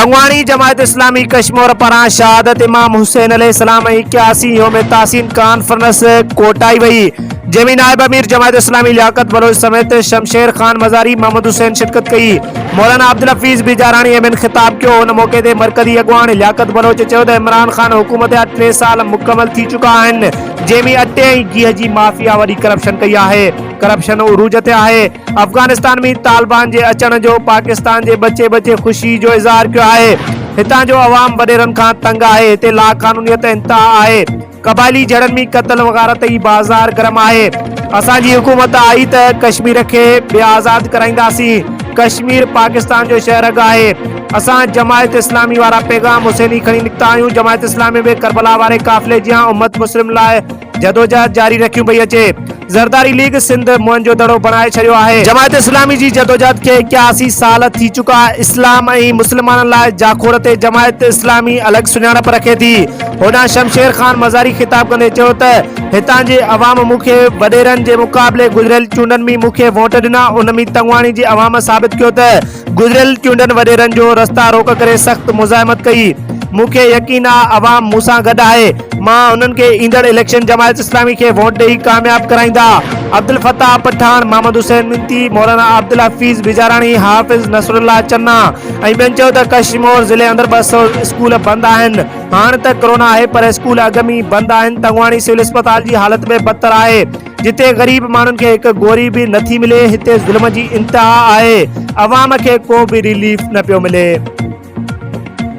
तंगवाणी जमायत इस्लामी कश्मीर पारां शहादत इमाम हुसैन अलैहिस्सलाम 81 योम तासीन कॉन्फ्रेंस कोटाई वई, जंहिंमें नायब अमीर जमायत इस्लामी लियाकत बलोच समेत शमशेर खान मज़ारी मोहम्मद हुसैन शिरकत कई। मौलाना अब्दुल हफीज बिजारानी एमन खिताब किया। उन मौके ते मरकजी अगवान लियाकत बलोच चयो त इमरान खान हुकूमत 3 साल मुकम्मल थी चुका आहिनि, जंहिंमें अटे ऐं गिह जी माफिया वॾी करप्शन कई आहे। करप्शन उरूज ते आहे। अफगानिस्तान में तालिबान जे अचण जो पाकिस्तान जे बचे बचे ख़ुशी जो इज़हार किया है। हितां जो अवाम वडेरनि खां तंग आहे। हिते ला कानूनियत इंतहा आहे। कबायली जड़नि में कत्ल वग़ैरह तई बाज़ार गरम आहे। असांजी हुकूमत आई त कश्मीर खे ॿिया आज़ाद कराईंदासीं। कश्मीर पाकिस्तान जो शहर आहे। असां जमायत इस्लामी वारा पैगाम हुसैनी खणी निकिता आहियूं। जमायत इस्लामी में करबला वारे काफ़िले जी उम्मत मुस्लिम लाइ जदोजहद जारी रखियूं पई अचे। ज़रदारी लीग सिंध मुअन जो दड़ो बणाए छॾियो आहे। जमायत इस्लामी जी जदोजहद के 81 साल थी चुका। इस्लाम ऐं मुस्लमाननि लाइ जाखोर ते जमायत इस्लामी अलॻि सुञाणप रखे थी। होॾां शमशेर खान मज़ारी खिताब कंदे चयो त हितां जे अवाम मूंखे वडेरनि जे मुक़ाबले गुज़िरियल चूंडनि में मूंखे वोट ॾिना। उन में तंगवाणी जे अवाम साबित कियो त गुज़िरियल चूंडनि वडेरनि जो रस्ता रोक करे सख़्त मुज़ाहिमत कई। मूंखे यकीन आहे अवाम मूंसां गॾु आहे। मां उन्हनि खे ईंदड़ इलेक्शन जमायत इस्लामी खे वोट ॾेई कामयाब कराईंदा। अब्दुल फताह पठान, मोहम्मद हुसैन मिंती, मौलाना अब्दुल हफीज बिजारानी, हाफिज नसरुल्लाह चन्ना ऐं ॿियनि चयो त कश्मीर ज़िले अंदर 200 स्कूल बंदि आहिनि। हाणे त कोरोना आहे पर स्कूल अॻ में बंदि आहिनि। तंगवाणी सिविल अस्पताल जी हालत में बदतर आहे। जिते ग़रीब माण्हुनि खे हिकु गोरी बि नथी मिले, हिते ज़ुल्म जी इंतहा आहे। अवाम खे को बि रिलीफ न पियो मिले।